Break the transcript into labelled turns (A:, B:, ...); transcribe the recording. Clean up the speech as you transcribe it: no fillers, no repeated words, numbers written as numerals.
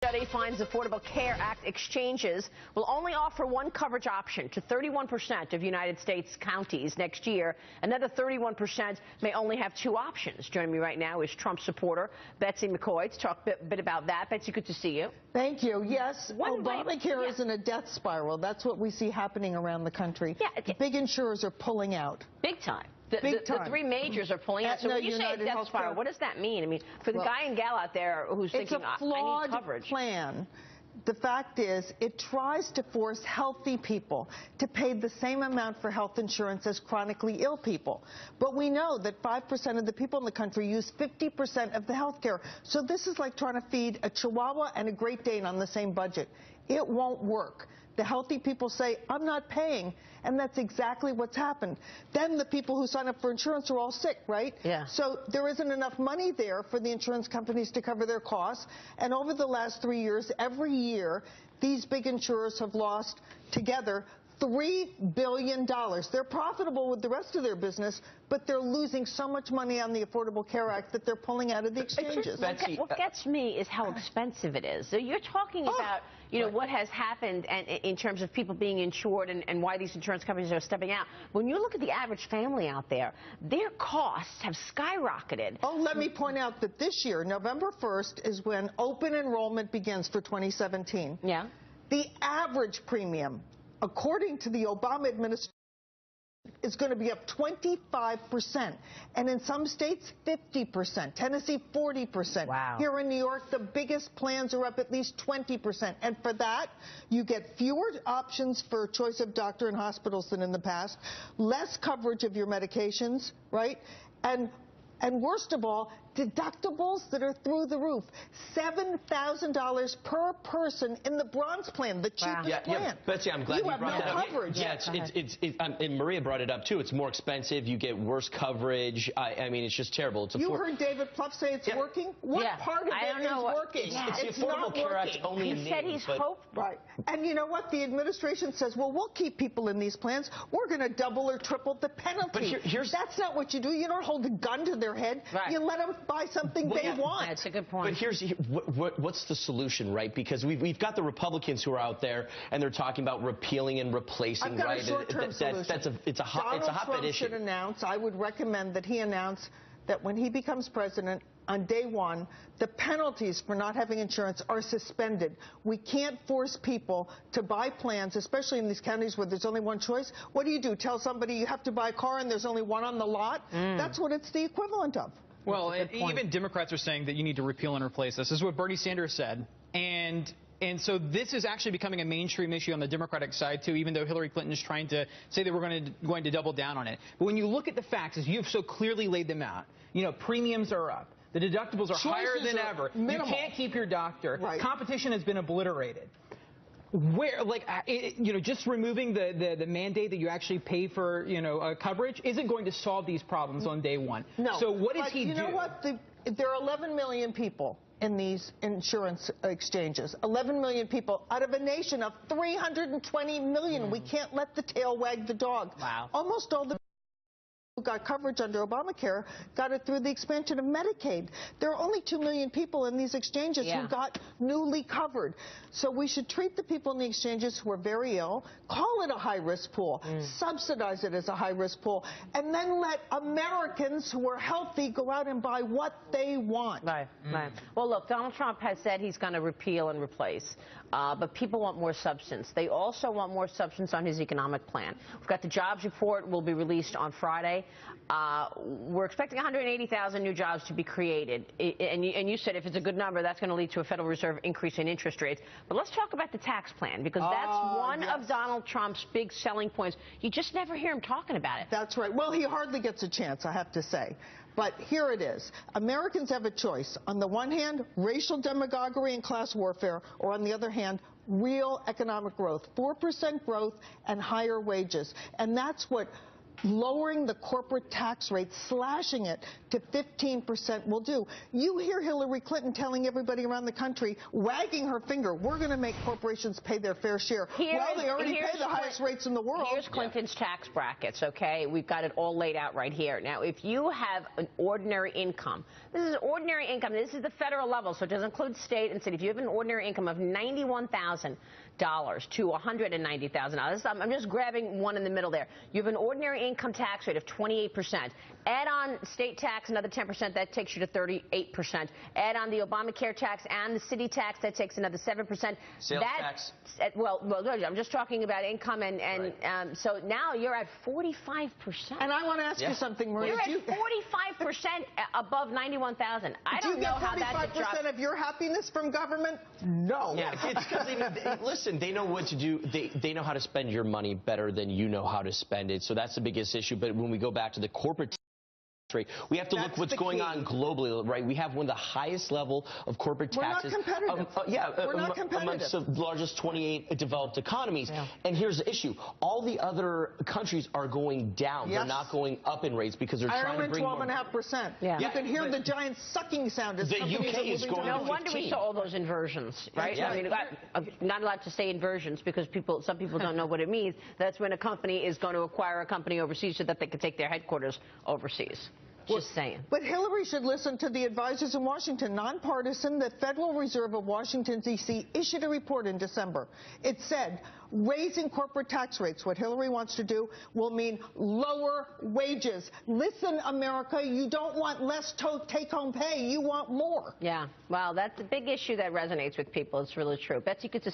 A: Study finds Affordable Care Act exchanges will only offer one coverage option to 31% of United States counties next year. Another 31% may only have two options. Joining me right now is Trump supporter Betsy McCaughey to talk a bit about that. Betsy, good to see you.
B: Thank you. Yes, Obamacare is in a death spiral. That's what we see happening around the country. The big insurers are pulling out.
A: Big time. The three majors are pulling out. So when you say death spiral, what does that mean? I mean, for the guy and gal out there who's thinking, I need coverage.
B: It's a flawed plan. The fact is, it tries to force healthy people to pay the same amount for health insurance as chronically ill people. But we know that 5% of the people in the country use 50% of the health care. So this is like trying to feed a Chihuahua and a Great Dane on the same budget. It won't work. The healthy people say, I'm not paying, and that's exactly what's happened. Then the people who sign up for insurance are all sick, right?
A: Yeah.
B: So there isn't enough money there for the insurance companies to cover their costs. And over the last 3 years, every year, these big insurers have lost together $3 billion. They're profitable with the rest of their business, but they're losing so much money on the Affordable Care Act that they're pulling out of the exchanges.
A: Betsy, what gets me is how expensive it is. So you're talking about, what has happened and in terms of people being insured and why these insurance companies are stepping out. When you look at the average family out there, their costs have skyrocketed.
B: Oh, let me point out that this year, November 1st, is when open enrollment begins for 2017.
A: Yeah.
B: The average premium, according to the Obama administration, is going to be up 25%, and in some states, 50%. Tennessee, 40%.
A: Wow.
B: Here in New York, the biggest plans are up at least 20%. And for that, you get fewer options for choice of doctor in hospitals than in the past, less coverage of your medications, right? And worst of all, deductibles that are through the roof. $7,000 per person in the bronze plan, the cheapest plan.
C: Yeah, Betsy, I'm glad you brought that up.
B: Coverage.
C: Yeah, and Maria brought it up too. It's more expensive. You get worse coverage. I mean, it's just terrible.
B: You heard David Plouffe say it's working. What part of it is working?
C: It's the Affordable Care Act only in name.
A: He said he's hopeful.
B: Right. And you know what? The administration says, well, we'll keep people in these plans. We're going to double or triple the penalty.
C: But
B: that's not what you do. You don't hold a gun to their head.
A: Right.
B: You let them buy something they want.
A: That's a good point.
C: But what's the solution, right? Because we've got the Republicans who are out there and they're talking about repealing and replacing.
B: I've got a short-term solution.
C: It's a hotbed issue.
B: Should announce. I would recommend that he announce that when he becomes president, on day one, the penalties for not having insurance are suspended. We can't force people to buy plans, especially in these counties where there's only one choice. What do? Tell somebody you have to buy a car and there's only one on the lot? That's what it's the equivalent of.
D: Well, even Democrats are saying that you need to repeal and replace this. This is what Bernie Sanders said. And so this is actually becoming a mainstream issue on the Democratic side, too, even though Hillary Clinton is trying to say that we're going to double down on it. But when you look at the facts, as you've so clearly laid them out, premiums are up. The deductibles are higher than ever.
B: Minimal.
D: You can't keep your doctor.
B: Right.
D: Competition has been obliterated. Just removing the mandate that you actually pay for, coverage isn't going to solve these problems on day one.
B: No.
D: So what does he do?
B: You know what? There are 11 million people in these insurance exchanges. 11 million people out of a nation of 320 million. We can't let the tail wag the dog.
A: Wow.
B: Almost all the who got coverage under Obamacare got it through the expansion of Medicaid. There are only 2 million people in these exchanges who got newly covered. So we should treat the people in the exchanges who are very ill, call it a high-risk pool, subsidize it as a high-risk pool, and then let Americans who are healthy go out and buy what they want.
A: Right. Well, look, Donald Trump has said he's going to repeal and replace, but people want more substance. They also want more substance on his economic plan. We've got the jobs report will be released on Friday. We're expecting 180,000 new jobs to be created. And you said if it's a good number, that's going to lead to a Federal Reserve increase in interest rates. But let's talk about the tax plan, because that's one of Donald Trump's big selling points. You just never hear him talking about it.
B: That's right. Well, he hardly gets a chance, I have to say. But here it is. Americans have a choice. On the one hand, racial demagoguery and class warfare, or on the other hand, real economic growth, 4% growth and higher wages. And that's what lowering the corporate tax rate, slashing it to 15% will do. You hear Hillary Clinton telling everybody around the country, wagging her finger, we're going to make corporations pay their fair share. Well, they already pay the highest rates in the world.
A: Here's Clinton's tax brackets, okay? We've got it all laid out right here. Now, if you have an ordinary income, this is ordinary income. This is the federal level, so it doesn't include state and city. If you have an ordinary income of $91,000 to $190,000, I'm just grabbing one in the middle there. You have an ordinary income tax rate of 28%. Add on state tax, another 10%, that takes you to 38%. Add on the Obamacare tax and the city tax, that takes another 7%.
C: Sales tax?
A: Well, I'm just talking about income, and right. So now you're at 45%.
B: And I want to ask you something, Maria.
A: You're at 45% above 91,000. I don't know how that's a drop.
B: Do you get 45% of your happiness from government? No.
C: Yeah, it's because listen, they know what to do. They know how to spend your money better than you know how to spend it. So that's the biggest issue. But when we go back to the corporate rate, we have to look what's going on globally, right? We have one of the highest level of corporate taxes.
B: We're not competitive. We're not competitive.
C: Amongst the largest 28 developed economies.
A: Yeah.
C: And here's the issue. All the other countries are going down. Yes. They're not going up in rates because they're trying to bring more.
B: 12.5%.
A: Yeah.
B: You can hear the giant sucking sound. As
C: the UK is going
A: No wonder we saw all those inversions, right?
C: Yeah.
A: I mean, I'm not allowed to say inversions because some people don't know what it means. That's when a company is going to acquire a company overseas so that they can take their headquarters overseas. Just saying.
B: But Hillary should listen to the advisors in Washington. Nonpartisan, the Federal Reserve of Washington, D.C. issued a report in December. It said raising corporate tax rates, what Hillary wants to do, will mean lower wages. Listen, America, you don't want less take-home pay. You want more.
A: Yeah. Well, that's a big issue that resonates with people. It's really true. Betsy, good to see you.